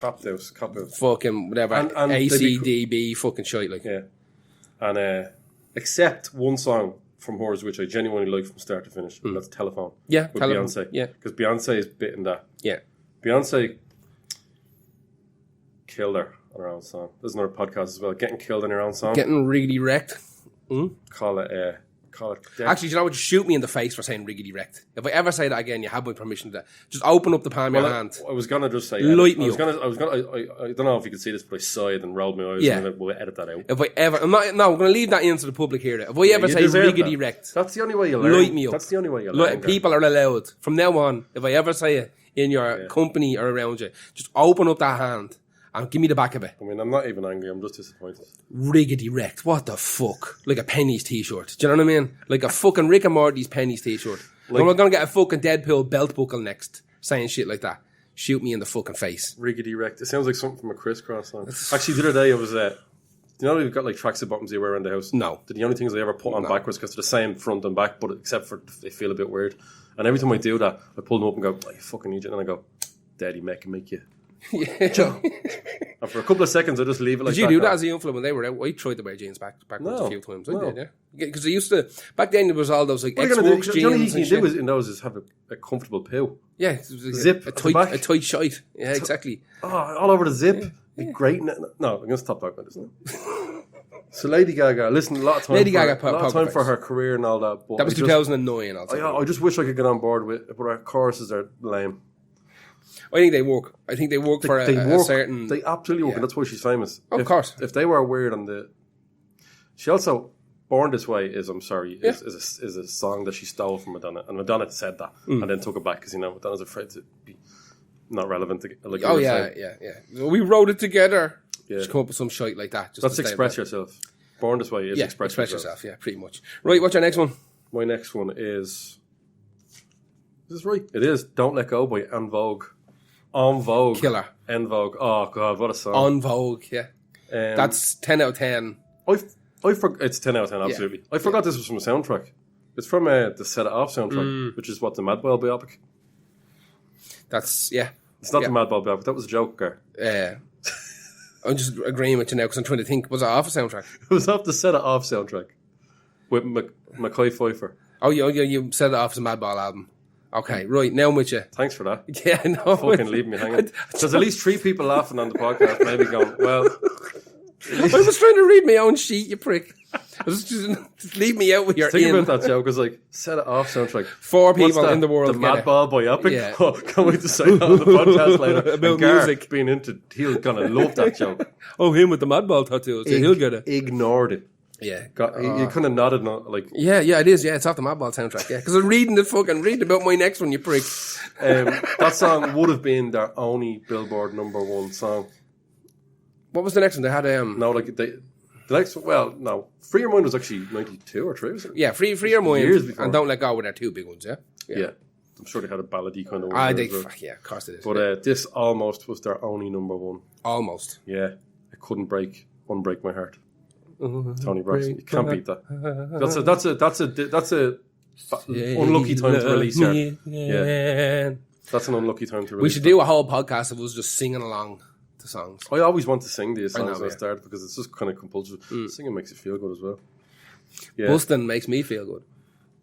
Cop out. Fucking whatever. And ACDB fucking shite like. Yeah. And except one song from hers which I genuinely like from start to finish. And that's Telephone. Yeah, with Telephone. Beyonce. Yeah. Because Beyonce is bitten that. Yeah. Beyonce killed her on her own song. There's another podcast as well. Getting killed in her own song. Getting really wrecked. Call it death. Actually, you know what? Shoot me in the face for saying riggedy wrecked. If I ever say that again, you have my permission to that. Just open up the palm of your hand. I was gonna just say Light me I was gonna I don't know if you could see this, but I sighed and rolled my eyes. Yeah. And we'll edit that out. If I ever, I'm going to leave that into the public here. If I ever You say deserve riggedy that. wrecked, That's the only way you learn. light me up. That's the only way you learn. People are allowed from now on. If I ever say it in your company or around you, just open up that hand and give me the back of it. I mean, I'm not even angry. I'm just disappointed. Riggedy wrecked. What the fuck? Like a Penny's t-shirt. Do you know what I mean? Like a fucking Rick and Morty's Penny's t-shirt. Like, I'm going to get a fucking Deadpool belt buckle next, saying shit like that. Shoot me in the fucking face. Riggedy wrecked. It sounds like something from a Crisscross song. Actually, the other day I was you know you've got like tracksuit bottoms you wear around the house? No. They're the only things I ever put on backwards because they're the same front and back, but except for they feel a bit weird. And every time I do that, I pull them up and go, "Oh, you fucking idiot!" And I go, "Daddy, make you." Yeah. And for a couple of seconds, I just leave it like that. Did you do that as a young fella when they were out? I tried to wear jeans backwards a few times. I did, yeah. Because they used to, back then there was all those like X-Works jeans. The only thing and you shit. do in those is have a comfortable pill. Yeah. It was like Zip a at the back. tight shite. Yeah, exactly. Oh, all over the zip. Great. No, I'm going to stop talking about this now. So Lady Gaga, listen, a lot of time for her career and all that. But That was 2009. I just wish I could get on board with it, but our choruses are lame. I think they work. For a certain... They absolutely work, and that's why she's famous. Of course. If they were weird on the... She also... Born This Way is a song that she stole from Madonna, and Madonna said that, and then took it back, because, Madonna's afraid to be not relevant. Like yeah. So we wrote it together. Yeah. Just come up with some shite like that. Just That's express yourself. Born This Way is express yourself. Yeah, pretty much. Right, what's your next one? My next one is this right? It is Don't Let Go by En Vogue. En Vogue. Killer. En Vogue. Oh, God, what a song. En Vogue, yeah. That's 10 out of 10. It's 10 out of 10, absolutely. Yeah. I forgot this was from a soundtrack. It's from the Set It Off soundtrack, which is what, the Madball biopic? That's, It's not the Madball biopic. That was a joke, Gar. I'm just agreeing with you now because I'm trying to think. Was it off a soundtrack? It was off the Set It Off soundtrack with Mackay Pfeiffer. Oh, you set it off as a Madball album. Okay, right, now I'm with you. Thanks for that. Yeah, no. Fucking leave me hanging. There's at least 3 people laughing on the podcast, maybe going, well... I was trying to read my own sheet, you prick. Just leave me out with your Think about that joke, because Set It Off soundtrack. 4 people in the world the get Madball biopic? Yeah. Oh, can't wait to say that on the podcast later. About and Gar music. Being into, he's going to love that joke. Oh, him with the Madball tattoo. So he'll get it. Ignored it. Yeah. He kind of nodded, like... Yeah, it is. Yeah, it's off the Madball soundtrack, yeah. Because I'm reading about my next one, you prick. That song would have been their only Billboard #1 song. What was the next one? They had... No, like, the next one... Well, no. Free Your Mind was actually 92 or 3, was it? Yeah, Free Your Mind years before. and Don't Let Go were their 2 big ones, yeah? Yeah. I'm sure they had a ballady kind of one. Yeah, of course it is. But this almost was their only #1. Almost. Yeah. It couldn't unbreak my heart. Tony Braxton. You can't beat that. That's a unlucky time to release her. Yeah. That's an unlucky time to release. We should do a whole podcast of us just singing along to songs. I always want to sing these songs when I start because it's just kind of compulsory. Singing makes you feel good as well. Yeah. Busting makes me feel good.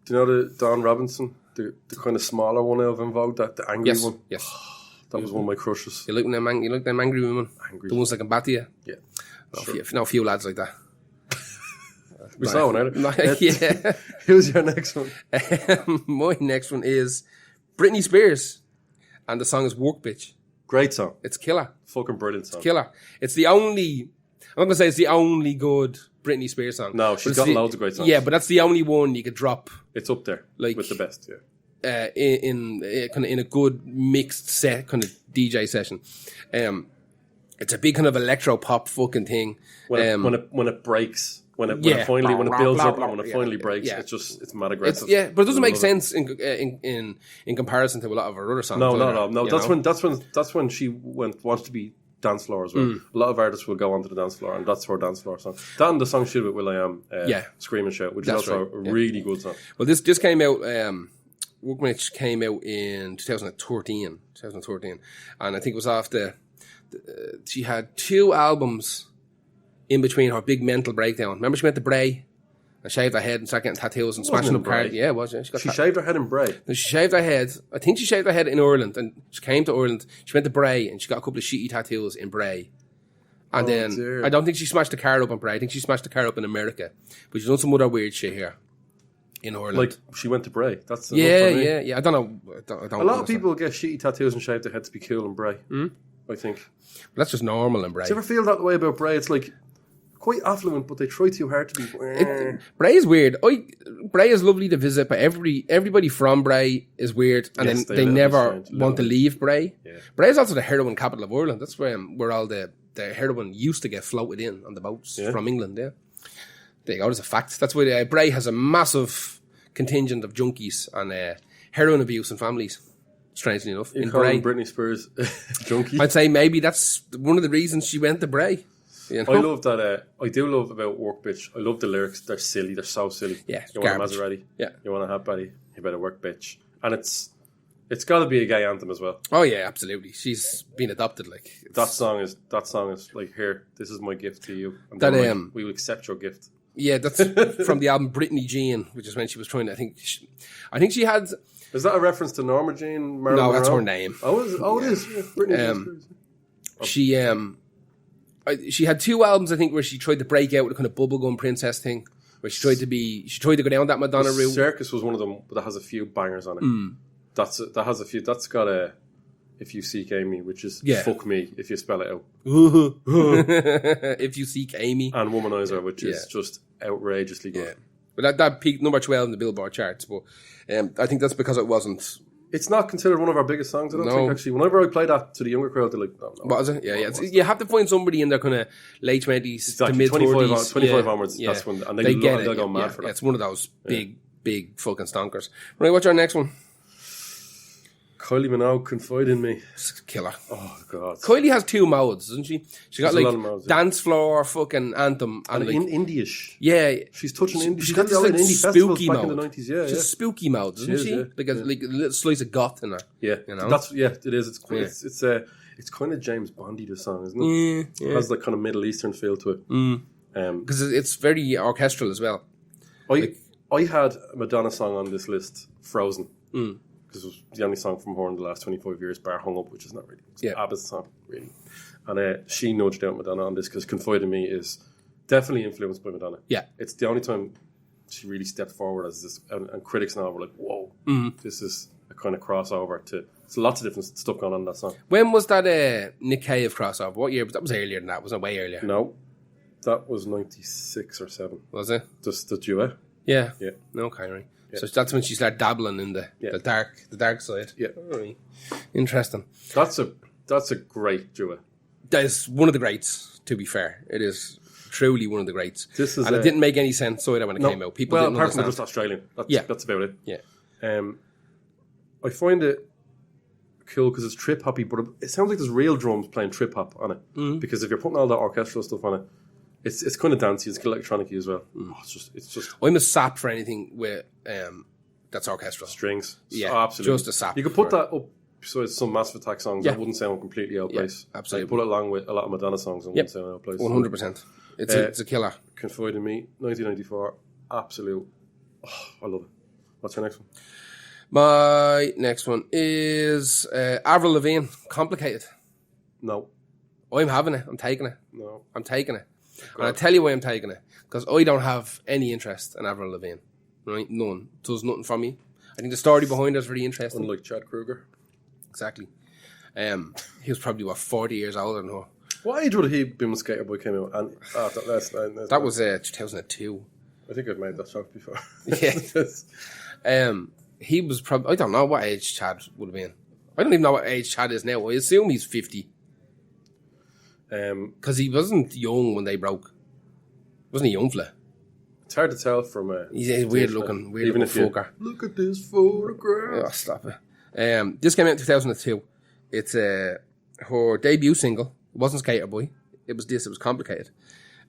Do you know the Dawn Robinson? The kind of smaller one of En Vogue, the angry one? Yes. That was one of my crushes. You like them angry women? The ones that can bat you? Yeah. No, a few lads like that. We saw one, either. Yeah. Who's your next one? My next one is Britney Spears. And the song is Work Bitch. Great song. It's killer. Fucking brilliant song. It's killer. It's the only... I'm not going to say it's the only good Britney Spears song. No, she's got loads of great songs. Yeah, but that's the only one you could drop. It's up there with the best, yeah. In a good mixed set, kind of DJ session. It's a big kind of electro pop fucking thing. When it breaks... When it builds up and when it finally breaks, it's mad aggressive. But it doesn't make sense in comparison to a lot of her other songs. No. That's when she wants to be dance floor as well. A lot of artists will go onto the dance floor, and that's her dance floor song. That and the song "Shit" with Will.i.am, "Scream and Shout," which is also a really good song. Well, this came out. Work Bitch came out in 2013, and I think it was off the She had 2 albums in between her big mental breakdown. Remember, she went to Bray and shaved her head and started getting tattoos and smashing in up cars. Bray. Yeah, it was. Yeah. She shaved her head in Bray. She shaved her head. I think she shaved her head in Ireland, and she came to Ireland. She went to Bray, and she got a couple of shitty tattoos in Bray. And then dear. I don't think she smashed the car up in Bray. I think she smashed the car up in America. But she's done some other weird shit here in Ireland. Like, she went to Bray. That's yeah. I don't know. I don't A lot of people get shitty tattoos and shave their head to be cool in Bray. I think. But that's just normal in Bray. Do you ever feel that way about Bray? It's like quite affluent, but they try too hard to be. Bray is weird. Bray is lovely to visit, but everybody from Bray is weird, and Yes, then they never want to bit. leave Bray. Yeah. Bray is also the heroin capital of Ireland. That's where all the heroin used to get floated in on the boats from England. Yeah, there you go. There's a fact. That's why Bray has a massive contingent of junkies and heroin abuse in families. Strangely enough, You in call Bray, Britney Spears junkie. I'd say maybe that's one of the reasons she went to Bray. You know? I love that. I do love about Work Bitch. I love the lyrics. They're silly. They're so silly. Yeah, You want a garbage. Maserati? Yeah. You want a hot body? You better work, bitch. And it's got to be a gay anthem as well. Oh yeah, absolutely. She's been adopted. Like That song is like, here, this is my gift to you. And That, then, like, we will accept your gift. Yeah, that's from the album Britney Jean, which is when she was trying to. I think she had. Is that a reference to Norma Jean? Marilyn No, that's Monroe? her name. Oh, it is. Yeah, Britney Jean Spears. She had 2 albums, I think, where she tried to break out with a kind of bubblegum princess thing, where she tried to go down that Madonna route. Circus was one of them, but that has a few bangers on it. That has a few. That's got a If You Seek Amy, which is fuck me if you spell it out, If You Seek Amy, and Womanizer, which is just outrageously good. yeah. But that peaked number 12 in the Billboard charts. But I think that's because it wasn't. It's not considered one of our biggest songs. I don't think actually. Whenever I play that to the younger crowd, they're like, "No, no." What is it? Yeah. You have to find somebody in their kind of late 20s to mid 30s. 25 onwards. That's when and they get it. They'll go mad for that. It's one of those big fucking stonkers. Right, what's our next one? Kylie Minogue, Confide in Me. It's a killer. Oh God. Kylie has 2 modes, doesn't she? She got There's a lot like of modes, dance floor fucking anthem and And like, indie-ish. yeah. She's touching indie. She's She got did this that like in indie festivals spooky back in mode. the 90s. Yeah, She's spooky mode, doesn't she? Yeah. Like a little slice of goth in her. Yeah, You know? that's it is. It's quite, it's kind of James Bondy, the song, isn't it? Yeah. It has that kind of Middle Eastern feel to it. Because it's very orchestral as well. I had a Madonna song on this list, Frozen, because it was the only song from her in the last 25 years, bar Hung Up, which is not really. It's ABBA's song, really. And she nudged out Madonna on this because Confide in Me is definitely influenced by Madonna. Yeah. It's the only time she really stepped forward as this, and critics now were like, whoa, this is a kind of crossover to. There's lots of different stuff going on in that song. When was that Nick Cave crossover? What year? That was earlier than that. Wasn't it way earlier? No, that was 96 or 7. Was it? Just the duet. Yeah. Yeah. Okay, right. So that's when she started dabbling in the dark side. Yeah. All right. Interesting. That's a great duet. That is one of the greats, to be fair. It is truly one of the greats. This is and it didn't make any sense either when it came out. People didn't apart from understand. just Australian. That's about it. Yeah. I find it cool because it's trip hoppy, but it sounds like there's real drums playing trip hop on it. Because if you're putting all that orchestral stuff on it, it's kind of dancey. It's kind of electronic-y as well. Oh, it's just I'm a sap for anything with that's orchestral. strings. Yeah, Oh, absolutely. just a sap. You could put that up. So it's some Massive Attack songs that wouldn't sound completely out of place. absolutely. You put it along with a lot of Madonna songs and wouldn't sound out of place. 100%. It's a killer. Confide in Me, 1994, absolute. Oh, I love it. What's your next one? My next one is Avril Lavigne, Complicated. No. I'm having it. I'm taking it. No. I'm taking it. And I'll tell you why I'm taking it. Because I don't have any interest in Avril Lavigne. Right? None. It does nothing for me. I think the story behind it is very interesting. Unlike Chad Kruger. Exactly. He was probably, 40 years older than her. What age would he been when Skater Boy came out? And That was 2002. I think I've made that joke before. Yeah. He was probably, I don't know what age Chad would have been. I don't even know what age Chad is now. I assume he's 50. Because he wasn't young when they broke. Wasn't he young fella? It's hard to tell from He's a weird looking fucker. Look at this photograph. Oh, stop it. This came out in 2002. It's her debut single. It wasn't Skater Boy. It was Complicated.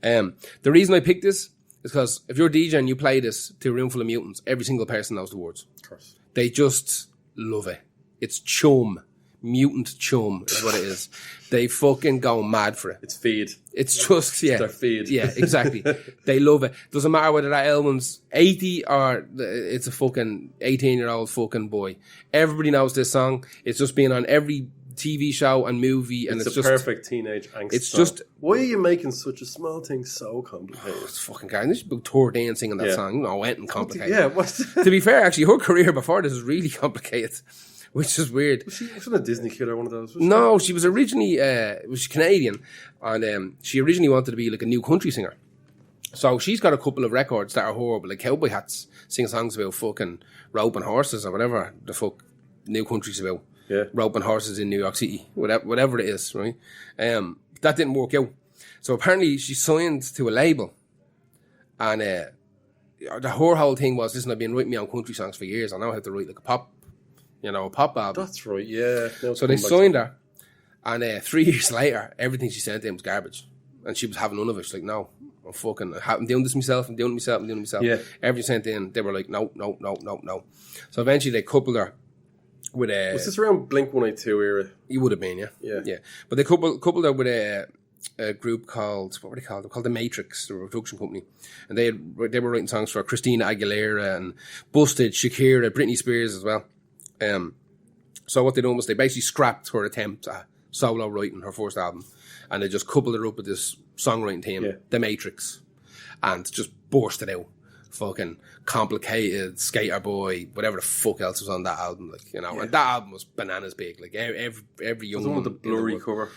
The reason I picked this is because if you're a DJ and you play this to a room full of mutants, every single person knows the words. Of course. They just love it. It's chum. mutant chum is what it is. They fucking go mad for it. It's feed. It's just, yeah. Their feed. Yeah, exactly. They love it. Doesn't matter whether that album's 80 or it's a fucking 18-year-old fucking boy. Everybody knows this song. It's just been on every TV show and movie, and it's a just perfect teenage angst. It's song. just why are you making such a small thing so complicated? it's fucking guy. This is about tour dancing in that song. No, went and complicated. Yeah, what's To be fair, actually, her career before this is really complicated, which is weird. she wasn't a Disney kid or one of those? No, she was originally was Canadian, and she originally wanted to be like a new country singer. So she's got a couple of records that are horrible, like Cowboy Hats, sing songs about fucking roping horses or whatever the fuck new country's about. Yeah. Roping horses in New York City, whatever it is, right? That didn't work out. So apparently she signed to a label, and the whole thing was, listen, I've been writing my own country songs for years. I know how to write like a pop album. That's right, yeah. So they signed her, and 3 years later, everything she sent in was garbage. And she was having none of it. She's like, no, I'm doing this myself, I'm doing it myself. Yeah. Everything sent in, they were like, no. So eventually they coupled her with a... Was this around Blink-182 era? You would have been, yeah. But they coupled her with a group called, what were they called? They were called The Matrix, the production company. And they were writing songs for Christina Aguilera and Busted, Shakira, Britney Spears as well. So what they done was they basically scrapped her attempt at solo writing her first album, and they just coupled her up with this songwriting team, The Matrix, and just burst it out. Fucking Complicated, Skater Boy, whatever the fuck else was on that album, like, you know. And that album was bananas big. Like every young one with the blurry cover.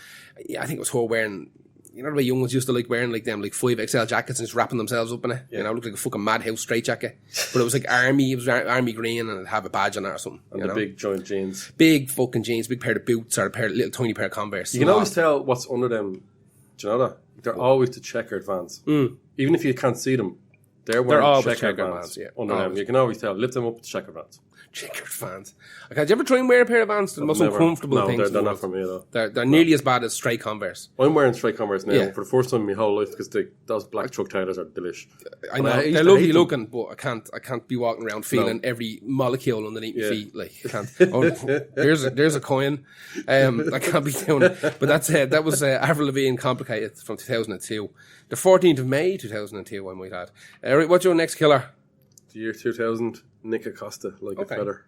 Yeah, I think it was her wearing, you know the way young ones used to like wearing like them like 5XL jackets and just wrapping themselves up in it. You know, it looked like a fucking Madhouse straight jacket. But it was like army, it was army green, and it'd have a badge on it or something. And the big joint jeans. Big fucking jeans, big pair of boots, or little tiny pair of Converse. You can always tell what's under them. Do you know that? They're always the checkered Vans. Even if you can't see them, they're wearing always checkered Vans under them. You can always tell. Lift them up with checkered Vans. Checkered Vans. Okay, did you ever try and wear a pair of Vans? They're the most uncomfortable things. No, they're not for me though. They're nearly as bad as straight Converse. I'm wearing straight Converse now for the first time in my whole life because those black Chuck Taylors are delish. I know they're lovely looking, but I can't be walking around feeling every molecule underneath my feet. Like I can't. Oh, there's a coin. I can't be doing it. But that's it. That was Avril Lavigne, Complicated from 2002, the 14th of May 2002. I might add. Right, what's your next killer? The year 2000, Nick Acosta, Like a Feather.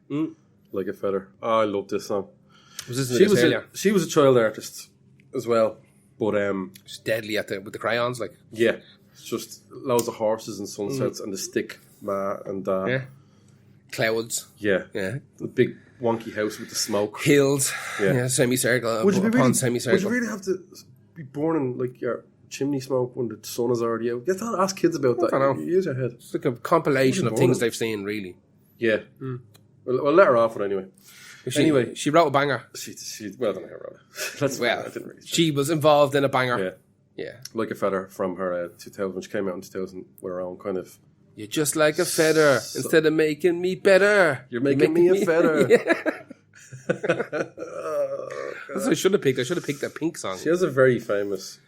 Like a Feather. Oh, I love this song. She was a child artist as well, but she's deadly with the crayons, like it's just loads of horses and sunsets and the stick and clouds, the big wonky house with the smoke, hills, semicircle. Would you really have to be born in like your chimney smoke when the sun is already out? Get to ask kids about that. I don't know. Use your head. It's like a compilation of things they've seen, really. Yeah. Well, let her off it anyway. Anyway, she wrote a banger. She well, I don't know how I wrote it. She was involved in a banger. Yeah. Like a Feather from her 2000, when she came out in 2000 with her own kind of... You're just like a feather. Instead of making me better, you're making me a feather. That's what I should have picked. I should have picked that Pink song. She has a very famous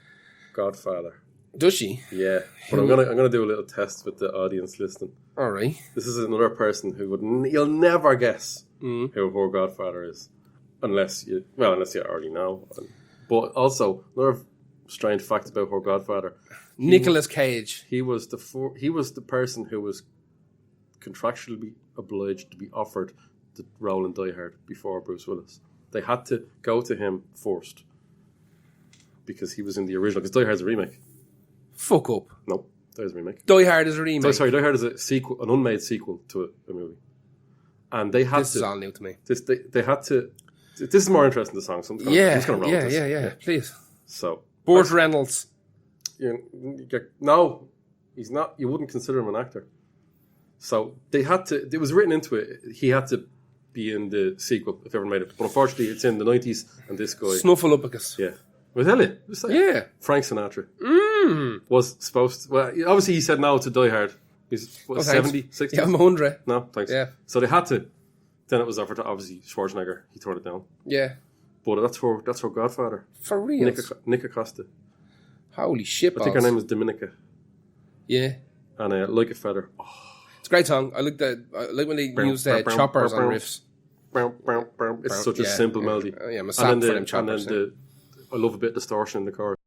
godfather. Does she? Yeah. But I'm gonna do a little test with the audience listening. All right. This is another person who you'll never guess who her godfather is, unless you already know. But also another strange fact about her godfather: Nicolas Cage. He was the person who was contractually obliged to be offered the role in Die Hard before Bruce Willis. They had to go to him first because he was in the original. Because Die Hard's a remake. Fuck up. No, Die Hard's a remake. Die Hard is a remake. Sorry, Die Hard is a sequel, an unmade sequel to a movie. And they had This is all new to me. They had to. This is more interesting. The song. So I'm just gonna roll this. Yeah. Please. So Burt Reynolds. No, he's not. You wouldn't consider him an actor. So they had to. It was written into it. He had to be in the sequel if ever made it. But unfortunately, it's in the 90s, and this guy. Snuffleupagus. Yeah. Well, tell you. Yeah. Frank Sinatra was supposed to. Well, obviously, he said no to Die Hard. He's 70, 60? Yeah, I'm 100. No, thanks. Yeah. So they had to. Then it was offered to obviously Schwarzenegger. He turned it down. Yeah. But that's her godfather. For real? Nick Acosta. Holy shit, I think her name is Dominica. Yeah. And Like a Feather. Oh. It's a great song. I like when they use choppers on riffs. It's such a simple melody. I'm a sap for them choppers. I love a bit of distortion in the chorus.